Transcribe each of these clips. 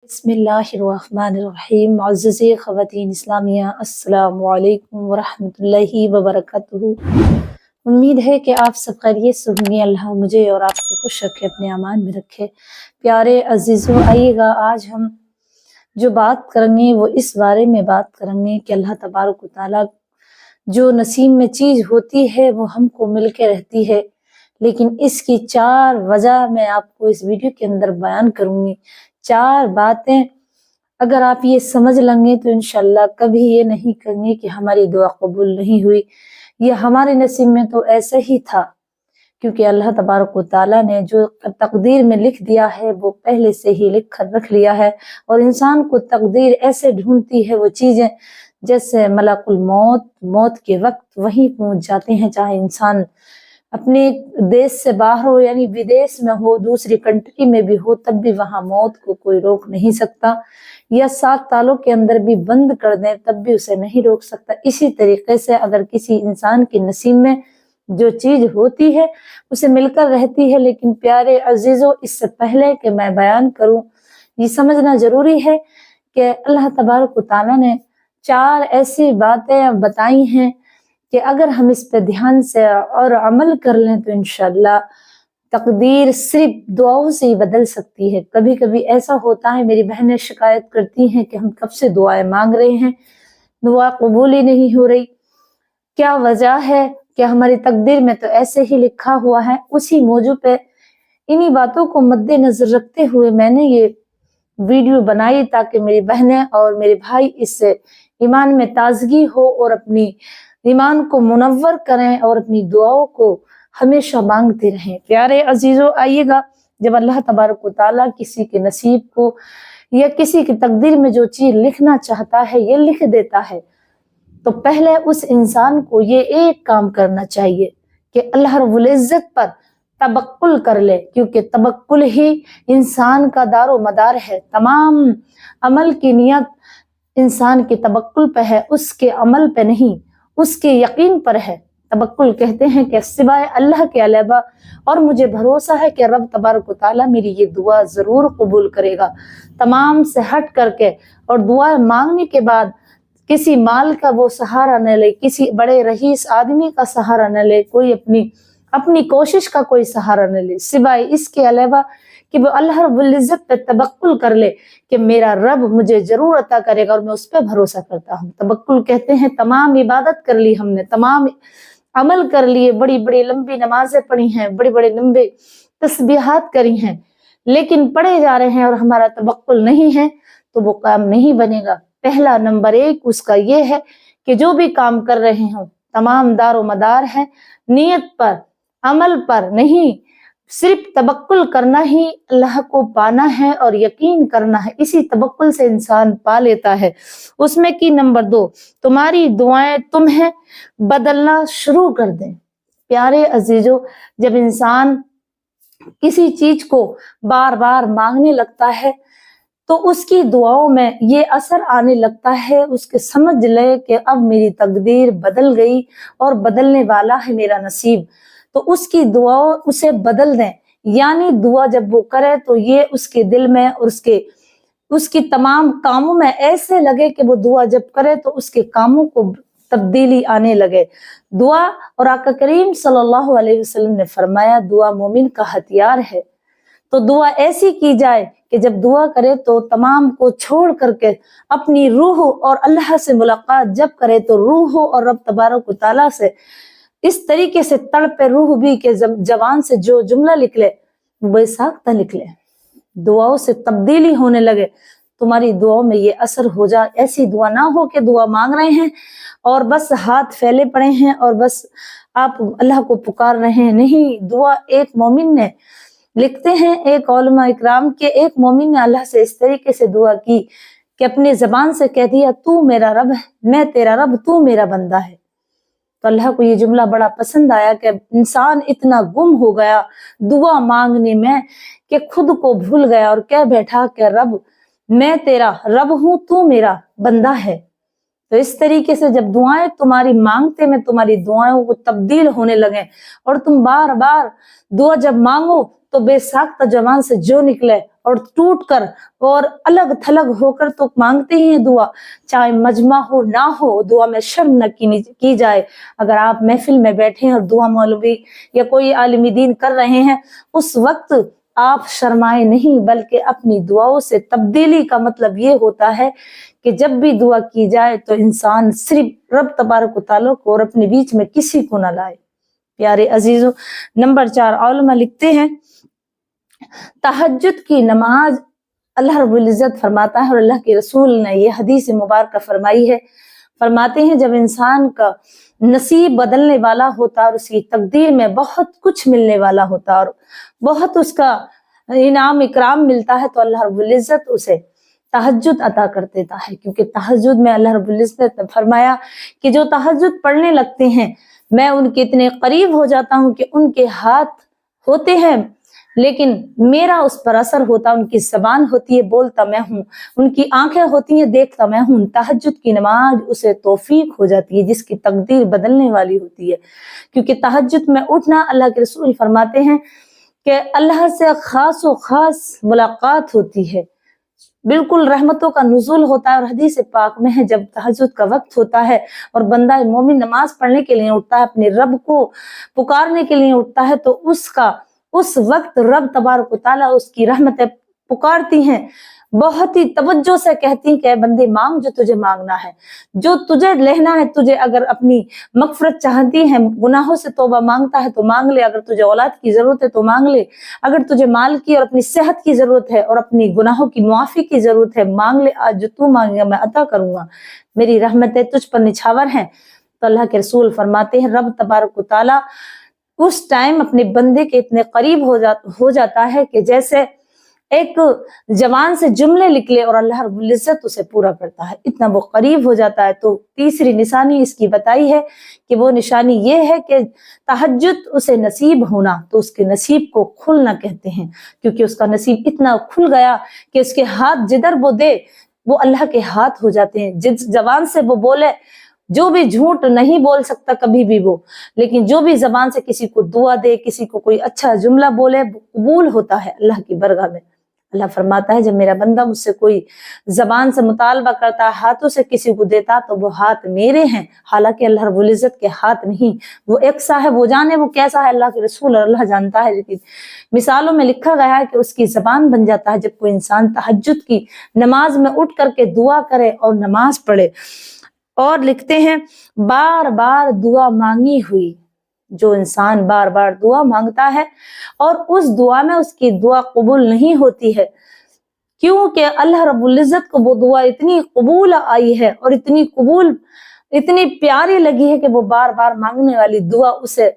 बिस्मिल्लाहिर्रहमानिर्रहीम। मुअज़्ज़ज़े ख़वातीन इस्लामिया, अस्सलामु अलैकुम वरहमतुल्लाहि वबरकातुहू। उम्मीद है कि आप सब खैरियत से होंगे। अल्लाह मुझे और आपको खुश रखे, अपने अमान में रखे। प्यारे अजीज़ों, आइएगा आज हम जो बात करेंगे वो इस बारे में बात करेंगे कि अल्लाह तबारक व तआला जो नसीब में चीज़ होती है वो हमको मिल के रहती है, लेकिन इसकी 4 वजह मैं आपको इस वीडियो के अंदर बयान करूँगी। 4 बातें अगर आप ये समझ लेंगे तो इंशाल्लाह कभी ये नहीं कहेंगे कि हमारी दुआ कबूल नहीं हुई। ये हमारे नसीब में तो ऐसा ही था, क्योंकि अल्लाह तबारक व तआला ने जो तकदीर में लिख दिया है वो पहले से ही लिख कर रख लिया है। और इंसान को तकदीर ऐसे ढूंढती है वो चीज़ें, जैसे मलाकुल मौत के वक्त वहीं पहुंच जाते हैं, चाहे इंसान अपने देश से बाहर हो, यानी विदेश में हो, दूसरी कंट्री में भी हो, तब भी वहां मौत को कोई रोक नहीं सकता। या 7 तालों के अंदर भी बंद कर दें तब भी उसे नहीं रोक सकता। इसी तरीके से अगर किसी इंसान के नसीब में जो चीज होती है उसे मिलकर रहती है। लेकिन प्यारे अजीजों, इससे पहले कि मैं बयान करूं, ये समझना जरूरी है कि अल्लाह तबारक व तआला ने 4 ऐसी बातें बताई हैं कि अगर हम इस पे ध्यान से और अमल कर लें तो इंशाल्लाह तकदीर सिर्फ दुआओं से ही बदल सकती है। कभी कभी ऐसा होता है, मेरी बहनें शिकायत करती हैं कि हम कब से दुआएं मांग रहे हैं, दुआ कबूल ही नहीं हो रही। क्या वजह है कि हमारी तकदीर में तो ऐसे ही लिखा हुआ है। उसी मौजू पे इन्हीं बातों को मद्देनजर रखते हुए मैंने ये वीडियो बनाई, ताकि मेरी बहनें और मेरे भाई इससे ईमान में ताजगी हो और अपनी ईमान को मुनव्वर करें और अपनी दुआओं को हमेशा मांगते रहें। प्यारे अजीजों, आइएगा, जब अल्लाह तबारक व तआला किसी के नसीब को या किसी की तकदीर में जो चीज लिखना चाहता है ये लिख देता है, तो पहले उस इंसान को ये एक काम करना चाहिए कि अल्लाह रब्बुल इज्जत पर तबक्कुल कर ले, क्योंकि तबक्कुल ही इंसान का दारो मदार है। तमाम अमल की नियत इंसान के तबक्कुल पे है, उसके अमल पे नहीं, उसके यकीन पर है। तबक्कुल कहते हैं कि सिवाय अल्लाह के अलावा और मुझे भरोसा है कि रब तबारक व तआला मेरी ये दुआ जरूर कबूल करेगा। तमाम से हट करके और दुआ मांगने के बाद किसी माल का वो सहारा न ले, किसी बड़े रईस आदमी का सहारा न ले, कोई अपनी कोशिश का कोई सहारा न ले, सिवाय इसके अलावा कि वो अल्लाह रब्बुल इज्जत पे तबक्कुल कर ले कि मेरा रब मुझे जरूर अता करेगा और मैं उस पर भरोसा करता हूँ। तबक्कुल कहते हैं तमाम इबादत कर ली हमने, तमाम अमल कर लिए, बड़ी बड़ी लंबी नमाजें पढ़ी हैं, बड़े बड़े लंबे तस्बीहात करी हैं, लेकिन पढ़े जा रहे हैं और हमारा तबक्कुल नहीं है, तो वो काम नहीं बनेगा। पहला नंबर 1 उसका ये है कि जो भी काम कर रहे हो तमाम दारो मदार है नियत पर, अमल पर नहीं, सिर्फ तबक्कुल करना ही अल्लाह को पाना है और यकीन करना है। इसी तबक्कुल से इंसान पा लेता है। उसमें की नंबर 2, तुम्हारी दुआएं तुम्हें बदलना शुरू कर दें। प्यारे अजीजों, जब इंसान किसी चीज को बार बार मांगने लगता है तो उसकी दुआओं में ये असर आने लगता है, उसके समझ ले कि अब मेरी तकदीर बदल गई और बदलने वाला है मेरा नसीब, तो उसकी दुआओं उसे बदल दें। यानी दुआ जब वो करे तो ये उसके दिल में और उसकी तमाम कामों में ऐसे लगे कि वो दुआ जब करे तो उसके कामों को तब्दीली आने लगे। दुआ, और आका करीम सल्लल्लाहु अलैहि वसल्लम ने फरमाया दुआ मोमिन का हथियार है। तो दुआ ऐसी की जाए कि जब दुआ करे तो तमाम को छोड़ करके अपनी रूह और अल्लाह से मुलाकात जब करे तो रूह और रब तबारक व तआला से इस तरीके से तड़पे रूह भी कि जवान से जो जुमला निकले वो बेसाख्ता निकले, दुआओं से तब्दीली होने लगे, तुम्हारी दुआओं में ये असर हो जाए। ऐसी दुआ ना हो कि दुआ मांग रहे हैं और बस हाथ फैले पड़े हैं और बस आप अल्लाह को पुकार रहे हैं। नहीं, दुआ एक मोमिन ने, लिखते हैं एक उलमा इकराम के, एक मोमिन ने अल्लाह से इस तरीके से दुआ की कि अपनी जबान से कह दिया तू मेरा रब है, मैं तेरा रब, तू मेरा बंदा है। तो अल्लाह को ये जुमला बड़ा पसंद आया कि इंसान इतना गुम हो गया दुआ मांगने में कि खुद को भूल गया और कह बैठा कि रब मैं तेरा रब हूं, तू मेरा बंदा है। तो इस तरीके से जब दुआएं तुम्हारी मांगते में तुम्हारी दुआओं को तब्दील होने लगे और तुम बार बार दुआ जब मांगो तो बेसाख्ता जवान से जो निकले اور टूट कर और अलग थलग होकर तो मांगते ही हैं दुआ, चाहे मजमा हो ना हो, दुआ में शर्म न की जाए। अगर आप महफिल में बैठे हैं और दुआ मौलवी या कोई आलिम दीन कर रहे हैं, उस वक्त आप शर्माए नहीं, बल्कि अपनी दुआओं से तब्दीली का मतलब ये होता है कि जब भी दुआ की जाए तो इंसान सिर्फ रब तबारक व तआला को और अपने बीच में किसी को ना लाए। प्यारे अजीजों, नंबर 4 औलमा लिखते हैं, तहज्जुद की नमाज अल्लाह रब्बुल इज्जत फरमाता है और अल्लाह के रसूल ने ये हदीस मुबारक फरमाई है, फरमाते हैं जब इंसान का नसीब बदलने वाला होता और उसकी तकदीर में बहुत कुछ मिलने वाला होता और बहुत उसका इनाम इकराम मिलता है, तो अल्लाह रब्बुल इज्जत उसे तहज्जुद अता कर देता है। क्योंकि तहज्जुद में अल्लाह रब्बुल इज्जत ने फरमाया कि जो तहज्जुद पढ़ने लगते हैं, मैं उनके इतने करीब हो जाता हूँ कि उनके हाथ होते हैं लेकिन मेरा उस पर असर होता, उनकी जबान होती है बोलता मैं हूँ, उनकी आंखें होती हैं देखता मैं हूँ। तहज्जुद की नमाज उसे तौफीक हो जाती है जिसकी तकदीर बदलने वाली होती है। क्योंकि तहज्जुद में उठना, अल्लाह के रसूल फरमाते हैं कि अल्लाह से खास व खास मुलाकात होती है, बिल्कुल रहमतों का नुज़ुल होता है। और हदीस पाक में है जब तहज्जुद का वक्त होता है और बंदा मोमिन नमाज पढ़ने के लिए उठता है, अपने रब को पुकारने के लिए उठता है, तो उस वक्त रब तबारक व तआला उसकी रहमतें पुकारती हैं, बहुत ही तवज्जो से कहती कि बंदे मांग जो तुझे मांगना है, जो तुझे लेना है। तुझे अगर अपनी मगफरत चाहती है, गुनाहों से तौबा मांगता है तो मांग ले, अगर तुझे औलाद की जरूरत है तो मांग ले, अगर तुझे माल की और अपनी सेहत की जरूरत है और अपनी गुनाहों की मुआफी की जरूरत है, मांग ले, आज जो तू मांगेगा मैं अता करूंगा, मेरी रहमतें तुझ पर निछावर हैं। तो अल्लाह के रसूल फरमाते हैं रब तबारक व तआला उस टाइम अपने बंदे के इतने करीब हो जाता है कि जैसे एक जवान से जुमले निकले और अल्लाह रब्बुल इज्जत उसे पूरा करता है, इतना वो करीब हो जाता है। तो तीसरी निशानी इसकी बताई है कि वो निशानी ये है कि तहज्जुद उसे नसीब होना, तो उसके नसीब को खुलना कहते हैं, क्योंकि उसका नसीब इतना खुल गया कि उसके हाथ जिधर वो दे वो अल्लाह के हाथ हो जाते हैं। जिस जबान से वो बोले, जो भी झूठ नहीं बोल सकता कभी भी वो, लेकिन जो भी जबान से किसी को दुआ दे, किसी को कोई अच्छा जुमला बोले, कबूल होता है अल्लाह की बरगाह में। अल्लाह फरमाता है जब मेरा बंदा मुझसे कोई जबान से मुतालबा करता है, हाथों से किसी को देता, तो वो हाथ मेरे हैं। हालांकि अल्लाह रब्बुल इज्जत के हाथ नहीं, वो एक सा है, वो जाने वो कैसा है, अल्लाह के रसूल और अल्लाह जानता है। लेकिन मिसालों में लिखा गया है कि उसकी जबान बन जाता है जब कोई इंसान तहज्जुद की नमाज में उठ करके दुआ करे और नमाज पढ़े। और लिखते हैं बार बार दुआ मांगी हुई, जो इंसान बार बार दुआ मांगता है और उस दुआ में उसकी दुआ कबूल नहीं होती है, क्योंकि अल्लाह रब्बुल इज्जत को वो दुआ इतनी कबूल आई है और इतनी प्यारी लगी है कि वो बार बार मांगने वाली दुआ उसे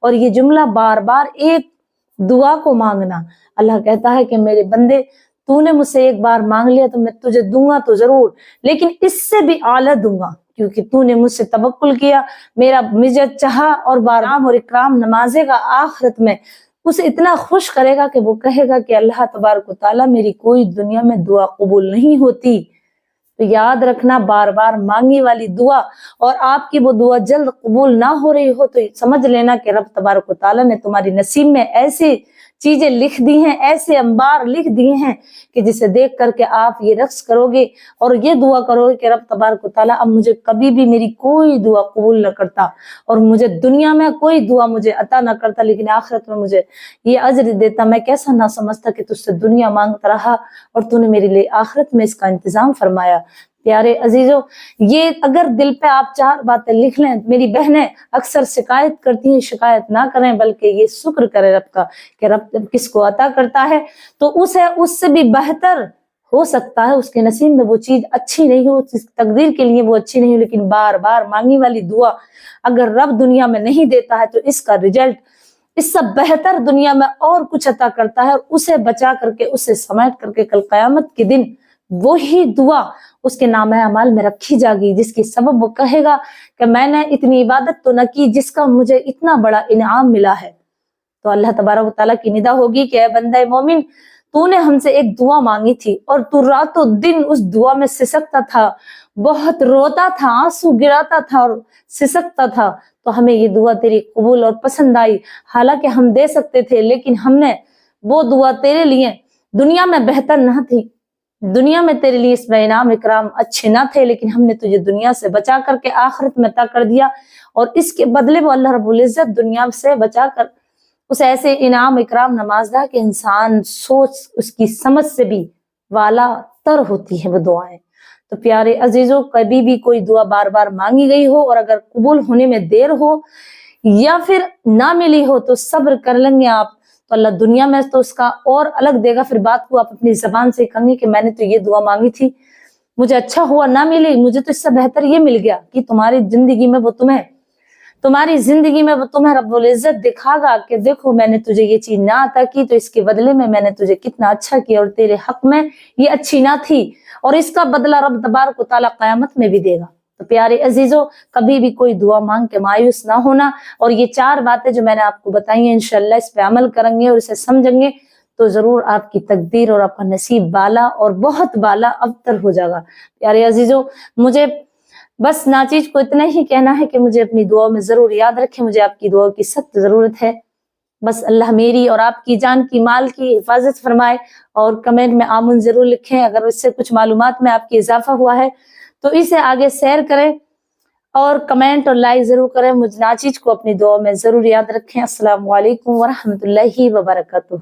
और ये जुमला बार बार एक दुआ को मांगना, अल्लाह कहता है कि मेरे बंदे तूने मुझसे एक बार मांग लिया तो मैं तुझे दूंगा तो जरूर, लेकिन इससे भी आला दूंगा, क्योंकि तूने मुझसे तवक्कुल किया, मेरा मुझे चाहा और बाराम और इकराम नमाजेगा, आखिरत में उसे इतना खुश करेगा कि वो कहेगा कि अल्लाह तबारक व तआला मेरी कोई दुनिया में दुआ कबूल नहीं होती। तो याद रखना, बार बार मांगी वाली दुआ और आपकी वो दुआ जल्द कबूल ना हो रही हो तो समझ लेना कि रब तबारक व तआला ने तुम्हारी नसीब में ऐसी चीजें लिख दी हैं, ऐसे अंबार लिख दिए हैं कि जिसे देख करके आप ये रक्स करोगे और ये दुआ करोगे कि रब तबारक व तआला अब मुझे कभी भी मेरी कोई दुआ कबूल न करता और मुझे दुनिया में कोई दुआ मुझे अता न करता, लेकिन आखिरत में मुझे ये अज्र देता। मैं कैसा ना समझता कि तुझसे दुनिया मांगता रहा और तूने मेरे लिए आखिरत में इसका इंतजाम फरमाया। प्यारे अजीजों, ये अगर दिल पे आप 4 बातें लिख लें, मेरी बहनें अक्सर शिकायत करती हैं, शिकायत ना करें बल्कि ये शुक्र करें रब का कि रब किसको अता करता है तो उससे भी बेहतर हो सकता है, उसके नसीब में वो चीज अच्छी नहीं हो, तकदीर के लिए वो अच्छी नहीं हो, लेकिन बार बार मांगी वाली दुआ अगर रब दुनिया में नहीं देता है तो इसका रिजल्ट इससे बेहतर दुनिया में और कुछ अता करता है और उसे बचा करके, उसे समेट करके कल कयामत के दिन वही दुआ उसके नामे अमाल में रखी जाएगी, जिसकी सबब वो कहेगा कि मैंने इतनी इबादत तो न की जिसका मुझे इतना बड़ा इनाम मिला है। तो अल्लाह तबारक व तआला की निदा होगी कि ऐ बंदे मोमिन, तूने हमसे एक दुआ मांगी थी और तू रातों दिन उस दुआ में सिसकता था, बहुत रोता था, आंसू गिराता था और सिसकता था, तो हमें ये दुआ तेरी कबूल और पसंद आई। हालांकि हम दे सकते थे, लेकिन हमने वो दुआ तेरे लिए दुनिया में बेहतर ना थी, दुनिया में तेरे लिए इसमें इनाम इकराम अच्छे ना थे, लेकिन हमने तुझे दुनिया से बचा करके आखिरत में अता कर दिया, और इसके बदले वो अल्लाह रब्बुल इज्जत दुनिया से बचा कर उसे ऐसे इनाम इकराम नवाज़ा कि इंसान सोच उसकी समझ से भी वाला तर होती है वो दुआएं। तो प्यारे अजीजों, कभी भी कोई दुआ बार बार मांगी गई हो और अगर कबूल होने में देर हो या फिर ना मिली हो तो सब्र कर लेंगे आप, तो अल्लाह दुनिया में तो उसका और अलग देगा। फिर बात को आप अपनी जबान से कहेंगे कि मैंने तो ये दुआ मांगी थी, मुझे अच्छा हुआ ना मिली, मुझे तो इससे बेहतर ये मिल गया कि तुम्हारी जिंदगी में वो तुम्हें रब्बुल इज्जत दिखागा कि देखो मैंने तुझे ये चीज ना अता की तो इसके बदले में मैंने तुझे कितना अच्छा किया, और तेरे हक में ये अच्छी ना थी, और इसका बदला रब तबारक व तआला क़यामत में भी देगा। तो प्यारे अजीजों, कभी भी कोई दुआ मांग के मायूस ना होना, और ये 4 बातें जो मैंने आपको बताई हैं इंशाअल्लाह इस पे अमल करेंगे और इसे समझेंगे तो जरूर आपकी तकदीर और आपका नसीब बाला और बहुत बाला अबतर हो जाएगा। प्यारे अजीजों, मुझे बस नाचीज को इतना ही कहना है कि मुझे अपनी दुआ में जरूर याद रखें, मुझे आपकी दुआ की सख्त जरूरत है। बस अल्लाह मेरी और आपकी जान की माल की हिफाजत फरमाए, और कमेंट में आमीन जरूर लिखें। अगर इससे कुछ मालूमात में आपकी इजाफा हुआ है तो इसे आगे शेयर करें और कमेंट और लाइक जरूर करें। मुझे नाचीज को अपनी दुआ में जरूर याद रखें। अस्सलाम वालेकुम व रहमतुल्लाहि व बरकातुहू।